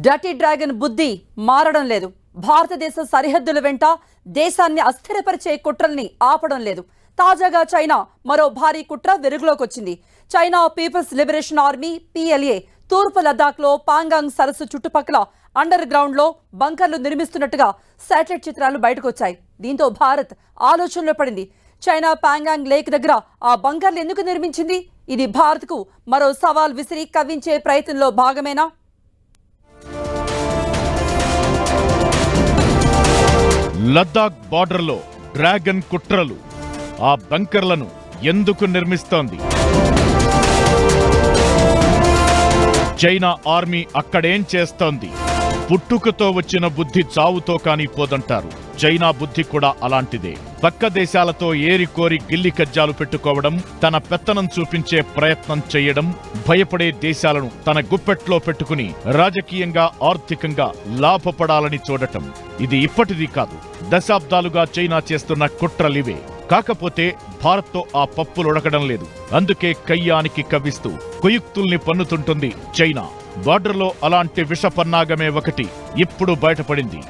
Dirty dragon బుద్ధి మారడం లేదు. భారతదేశ సరిహద్దుల వెంట దేశాన్ని అస్థిరపరిచే కుట్రల్ని ఆపడం లేదు. తాజాగా చైనా మరో భారీ కుట్ర వెలుగులోకి వచ్చింది. China People's Liberation Army PLA తూర్పు లద్దాఖ్లో పాంగాంగ్ సరస్సు చుట్టుపక్కల అండర్ గ్రౌండ్ లో బంకర్లు నిర్మిస్తున్నట్టుగా శాటిలైట్ చిత్రాలు బయటకు వచ్చాయి. దీంతో భారత్ ఆలోచనలో పడింది. చైనా పాంగాంగ్ లేక్ దగ్గర ఆ బంకర్లు ఎందుకు నిర్మించింది? ఇది భారత్కు మరో సవాల్ విసిరి కవ్వించే ప్రయత్నంలో భాగమేనా? లద్దాఖ్ బార్డర్లో డ్రాగన్ కుట్రలు ఆ బంకర్లను ఎందుకు నిర్మిస్తోంది? చైనా ఆర్మీ అక్కడేం చేస్తోంది? పుట్టుకతో వచ్చిన బుద్ధి చావుతో కానీ పోదంటారు. చైనా బుద్ధి కూడా అలాంటిదే. పక్క దేశాలతో ఏరికోరి గిల్లి కజ్జాలు పెట్టుకోవడం, తన పెత్తనం చూపించే ప్రయత్నం చేయడం, భయపడే దేశాలను తన గుప్పెట్లో పెట్టుకుని రాజకీయంగా ఆర్థికంగా లాభపడాలని చూడటం. ఇది ఇప్పటిది కాదు. దశాబ్దాలుగా చైనా చేస్తున్న కుట్రలివే. కాకపోతే భారత్తో ఆ పప్పులు ఉడకడం లేదు. అందుకే కయ్యానికి కవ్విస్తూ కుయుక్తుల్ని పన్నుతుంటుంది చైనా. బార్డర్లో అలాంటి విషపన్నాగమే ఒకటి ఇప్పుడు బయటపడింది.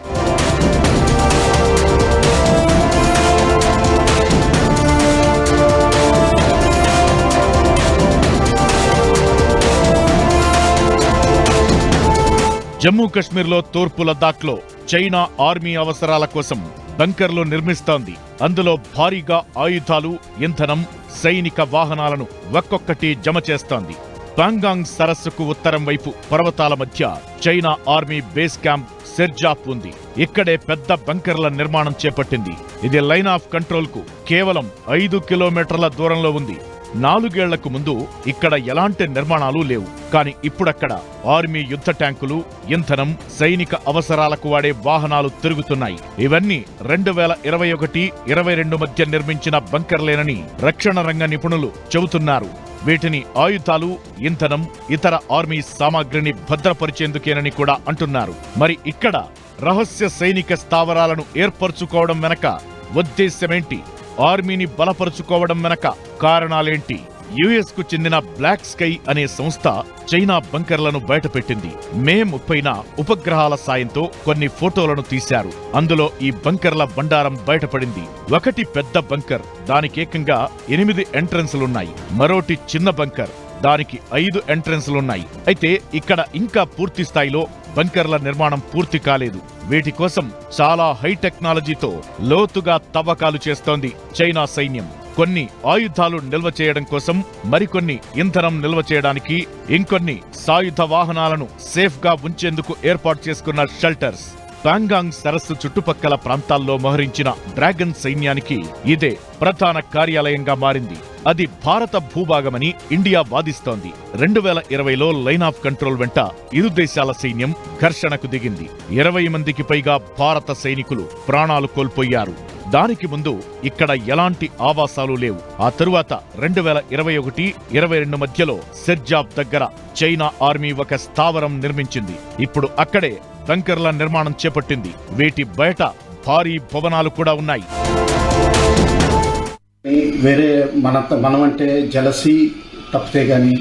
జమ్మూ కశ్మీర్లో తూర్పు లద్దాఖ్లో చైనా ఆర్మీ అవసరాల కోసం బంకర్లు నిర్మిస్తోంది. అందులో భారీగా ఆయుధాలు, ఇంధనం, సైనిక వాహనాలను ఒక్కొక్కటి జమ చేస్తోంది. పాంగాంగ్ సరస్సుకు ఉత్తరం వైపు పర్వతాల మధ్య చైనా ఆర్మీ బేస్ క్యాంప్ సెర్జాప్ ఉంది. ఇక్కడే పెద్ద బంకర్ల నిర్మాణం చేపట్టింది. ఇది లైన్ ఆఫ్ కంట్రోల్ కు కేవలం 5 కిలోమీటర్ల దూరంలో ఉంది. 4 ఏళ్లకు ముందు ఇక్కడ ఎలాంటి నిర్మాణాలు లేవు. కానీ ఇప్పుడక్కడ ఆర్మీ యుద్ధ ట్యాంకులు, ఇంధనం, సైనిక అవసరాలకు వాడే వాహనాలు తిరుగుతున్నాయి. ఇవన్నీ 2021-22 మధ్య నిర్మించిన బంకర్లేనని రక్షణ రంగ నిపుణులు చెబుతున్నారు. వీటిని ఆయుధాలు, ఇంధనం, ఇతర ఆర్మీ సామాగ్రిని భద్రపరిచేందుకేనని కూడా అంటున్నారు. మరి ఇక్కడ రహస్య సైనిక స్థావరాలను ఏర్పరచుకోవడం వెనక ఉద్దేశ్యమేంటి? ఆర్మీని బలపరుచుకోవడం వెనక కారణాలేంటి? US కు చెందిన బ్లాక్ స్కై అనే సంస్థ చైనా బంకర్లను బయటపెట్టింది. మే 30న ఉపగ్రహాల సాయంతో కొన్ని ఫోటోలను తీశారు. అందులో ఈ బంకర్ల బండారం బయటపడింది. ఒకటి పెద్ద బంకర్, దానికేకంగా 8 ఎంట్రన్స్లున్నాయి. మరోటి చిన్న బంకర్, దానికి 5 ఎంట్రన్స్లున్నాయి. అయితే ఇక్కడ ఇంకా పూర్తి స్థాయిలో బంకర్ల నిర్మాణం పూర్తి కాలేదు. వీటి కోసం చాలా హై టెక్నాలజీతో లోతుగా తవ్వకాలు చేస్తోంది చైనా సైన్యం. కొన్ని ఆయుధాలు నిల్వ చేయడం కోసం, మరికొన్ని ఇంధనం నిల్వ చేయడానికి, ఇంకొన్ని సాయుధ వాహనాలను సేఫ్ గా ఉంచేందుకు ఏర్పాటు చేసుకున్న షెల్టర్స్. పాంగాంగ్ సరస్సు చుట్టుపక్కల ప్రాంతాల్లో మోహరించిన డ్రాగన్ సైన్యానికి ఇదే ప్రధాన కార్యాలయంగా మారింది. అది భారత భూభాగమని ఇండియా వాదిస్తోంది. 2020లో లైన్ ఆఫ్ కంట్రోల్ వెంట ఇరు దేశాల సైన్యం ఘర్షణకు దిగింది. 20 మందికి పైగా భారత సైనికులు ప్రాణాలు కోల్పోయారు. దానికి ముందు ఇక్కడ ఎలాంటి ఆవాసాలు లేవు. ఆ తరువాత 2021-22 మధ్యలో సెర్జాబ్ దగ్గర చైనా ఆర్మీ ఒక స్థావరం నిర్మించింది. ఇప్పుడు అక్కడే బంకర్ల నిర్మాణం చేపట్టింది. వీటి బయట భారీ భవనాలు కూడా ఉన్నాయి. వేరే మనమంటే జలసీ తప్పితే గాని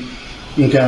ఇంకా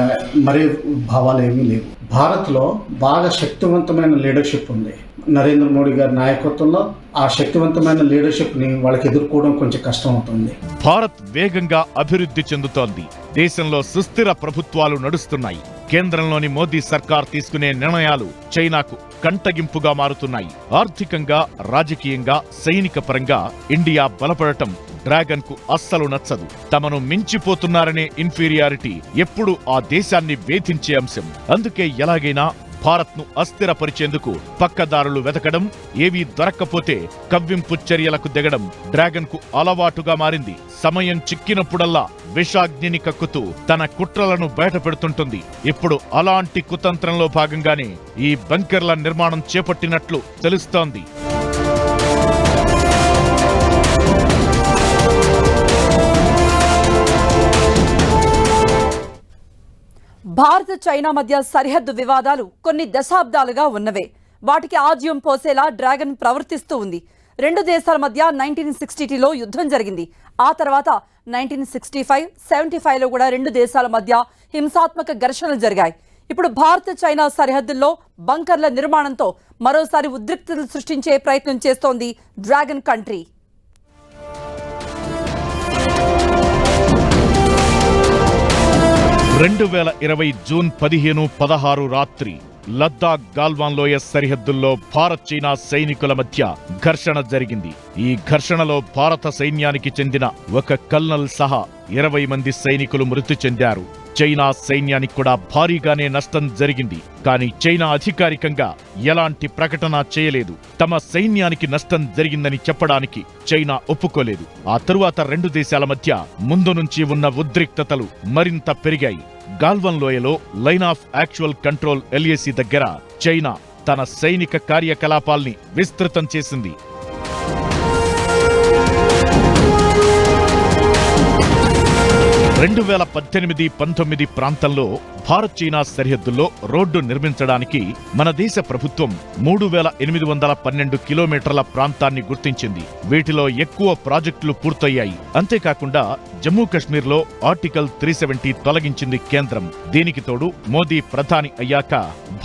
మరే భావాలు ఏమీ లేవు. భారత్లో బాగా శక్తివంతమైన లీడర్షిప్ ఉంది. నరేంద్ర మోడీ గారి నాయకత్వంలో ఆ శక్తివంతమైన లీడర్షిప్ ని వాళ్ళకి ఎదుర్కోవడం కొంచెం కష్టం అవుతుంది. భారత్ వేగంగా అభివృద్ధి చెందుతోంది. దేశంలో సుస్థిర ప్రభుత్వాలు నడుస్తున్నాయి. కేంద్రంలోని మోదీ సర్కార్ తీసుకునే నిర్ణయాలు చైనాకు కంటగింపుగా మారుతున్నాయి. ఆర్థికంగా, రాజకీయంగా, సైనిక పరంగా ఇండియా బలపడటం డ్రాగన్ కు అస్సలు నచ్చదు. తమను మించిపోతున్నారనే ఇన్ఫీరియారిటీ ఎప్పుడూ ఆ దేశాన్ని వేధించే అంశం. అందుకే ఎలాగైనా భారత్ ను అస్థిరపరిచేందుకు పక్కదారులు వెతకడం, ఏవీ దొరక్కపోతే కవ్వింపు చర్యలకు దిగడం డ్రాగన్ కు అలవాటుగా మారింది. సమయం చిక్కినప్పుడల్లా విషాగ్నిని కక్కుతూ తన కుట్రలను బయటపెడుతుంటుంది. ఇప్పుడు అలాంటి కుతంత్రంలో భాగంగానే ఈ బంకర్ల నిర్మాణం చేపట్టినట్లు తెలుస్తోంది. భారత్ చైనా మధ్య సరిహద్దు వివాదాలు కొన్ని దశాబ్దాలుగా ఉన్నవే. వాటికి ఆజ్యం పోసేలా డ్రాగన్ ప్రవర్తిస్తూ ఉంది. 2 దేశాల మధ్య 1962లో యుద్ధం జరిగింది. ఆ తర్వాత 1965, 75లో కూడా 2 దేశాల మధ్య హింసాత్మక ఘర్షణలు జరిగాయి. ఇప్పుడు భారత్ చైనా సరిహద్దుల్లో బంకర్ల నిర్మాణంతో మరోసారి ఉద్రిక్తతలు సృష్టించే ప్రయత్నం చేస్తోంది డ్రాగన్ కంట్రీ. 2020 జూన్ 15-16 రాత్రి లద్దాఖ్ గాల్వాన్ లోయ సరిహద్దుల్లో భారత్ చైనా సైనికుల మధ్య ఘర్షణ జరిగింది. ఈ ఘర్షణలో భారత సైన్యానికి చెందిన ఒక కల్నల్ సహా 20 మంది సైనికులు మృతి చెందారు. చైనా సైన్యానికి కూడా భారీగానే నష్టం జరిగింది. కానీ చైనా అధికారికంగా ఎలాంటి ప్రకటన చేయలేదు. తమ సైన్యానికి నష్టం జరిగిందని చెప్పడానికి చైనా ఒప్పుకోలేదు. ఆ తరువాత రెండు దేశాల మధ్య ముందు నుంచి ఉన్న ఉద్రిక్తతలు మరింత పెరిగాయి. గాల్వన్ లోయలో line of actual control LAC దగ్గర చైనా తన సైనిక కార్యకలాపాల్ని విస్తృతం చేసింది. 2018-19 ప్రాంతంలో భారత్ చైనా సరిహద్దుల్లో రోడ్డు నిర్మించడానికి మన దేశ ప్రభుత్వం 3812 కిలోమీటర్ల ప్రాంతాన్ని గుర్తించింది. వీటిలో ఎక్కువ ప్రాజెక్టులు పూర్తయ్యాయి. అంతేకాకుండా జమ్మూ కశ్మీర్లో ఆర్టికల్ 370 తొలగించింది కేంద్రం. దీనికి తోడు మోదీ ప్రధాని అయ్యాక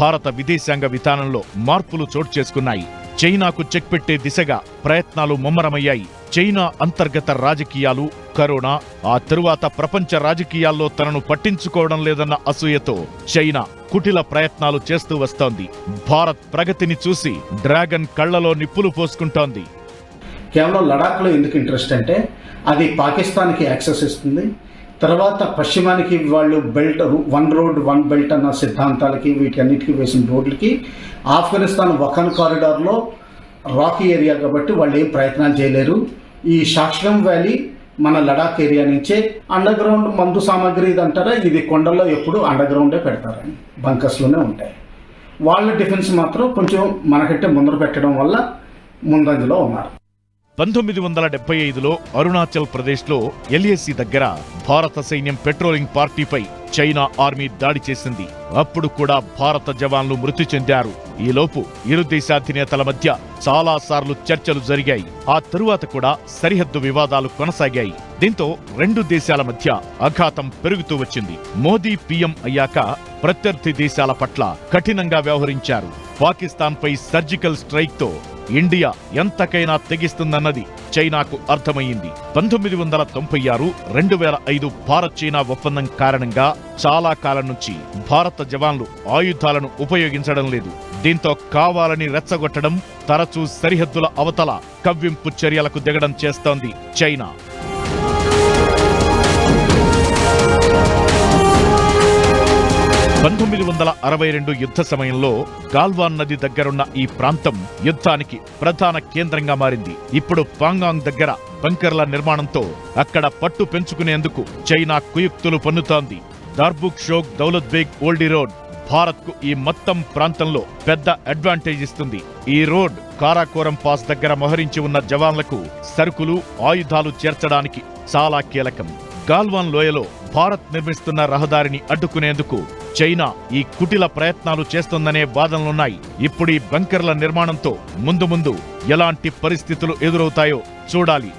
భారత విదేశాంగ విధానంలో మార్పులు చోటు చేసుకున్నాయి. చైనాకు చెక్ పెట్టే దిశగా ప్రయత్నాలు ముమ్మరమయ్యాయి. చైనా అంతర్గత రాజకీయాలు, కరోనా, ఆ తరువాత ప్రపంచ రాజకీయాల్లో తనను పట్టించుకోవడం లేదన్న అసూయతో చైనా కుటిల ప్రయత్నాలు చేస్తూ వస్తోంది. భారత్ ప్రగతిని చూసి డ్రాగన్ కళ్లలో నిప్పులు పోసుకుంటోంది. కేవలం లడాఖ్లో ఎందుకు ఇంట్రెస్ట్ అంటే అది పాకిస్తాన్కి యాక్సెస్ ఇస్తుంది. తర్వాత పశ్చిమానికి వాళ్ళు బెల్ట్, 1 రోడ్ 1 బెల్ట్ అన్న సిద్ధాంతాలకి వీటన్నిటికీ వేసిన రోడ్లకి ఆఫ్ఘనిస్తాన్ వఖన్ కారిడార్లో రాకీ ఏరియా కాబట్టి వాళ్ళు ఏం ప్రయత్నాలు చేయలేరు. ఈ షాష్లం వ్యాలీ మన లడాక్ ఏరియా నుంచే అండర్ గ్రౌండ్ మందు సామాగ్రి ఇది అంటారా, ఇది కొండల్లో ఎప్పుడు అండర్ గ్రౌండే పెడతారని, బంకర్స్లోనే ఉంటాయి. వాళ్ళ డిఫెన్స్ మాత్రం కొంచెం మనకంటే ముందర పెట్టడం వల్ల ముందంజలో ఉన్నారు. 1975లో అరుణాచల్ ప్రదేశ్లో LAC దగ్గర భారత సైన్యం పెట్రోలింగ్ పార్టీపై చైనా ఆర్మీ దాడి చేసింది. అప్పుడు కూడా భారత జవాన్లు మృతి చెందారు. ఈలోపు ఇరు దేశాధినేతల మధ్య చాలా సార్లు చర్చలు జరిగాయి. ఆ తరువాత కూడా సరిహద్దు వివాదాలు కొనసాగాయి. దీంతో రెండు దేశాల మధ్య అఘాతం పెరుగుతూ వచ్చింది. మోదీ PM అయ్యాక ప్రత్యర్థి దేశాల పట్ల కఠినంగా వ్యవహరించారు. పాకిస్తాన్పై సర్జికల్ స్ట్రైక్తో ఇండియా ఎంతకైనా తెగిస్తుందన్నది చైనాకు అర్థమయ్యింది. 1996-2005 భారత్ చైనా ఒప్పందం కారణంగా చాలా కాలం నుంచి భారత జవాన్లు ఆయుధాలను ఉపయోగించడం లేదు. దీంతో కావాలని రెచ్చగొట్టడం, తరచూ సరిహద్దుల అవతల కవ్వింపు చర్యలకు దిగడం చేస్తోంది చైనా. 1962 యుద్ధ సమయంలో గాల్వాన్ నది దగ్గరున్న ఈ ప్రాంతం యుద్ధానికి ప్రధాన కేంద్రంగా మారింది. ఇప్పుడు పాంగాంగ్ దగ్గర బంకర్ల నిర్మాణంతో అక్కడ పట్టు పెంచుకునేందుకు చైనా కుయుక్తులు పన్నుతోంది. దార్బుక్ షోక్ దౌలత్ బేగ్ ఓల్డీ రోడ్ భారత్కు ఈ మొత్తం ప్రాంతంలో పెద్ద అడ్వాంటేజ్ ఇస్తుంది. ఈ రోడ్ కారాకోరం పాస్ దగ్గర మోహరించి ఉన్న జవాన్లకు సరుకులు, ఆయుధాలు చేర్చడానికి చాలా కీలకం. గాల్వాన్ లోయలో భారత్ నిర్మిస్తున్న రహదారిని అడ్డుకునేందుకు చైనా ఈ కుటిల ప్రయత్నాలు చేస్తోందనే వాదనలున్నాయి. ఇప్పుడు ఈ బంకర్ల నిర్మాణంతో ముందు ముందు ఎలాంటి పరిస్థితులు ఎదురవుతాయో చూడాలి.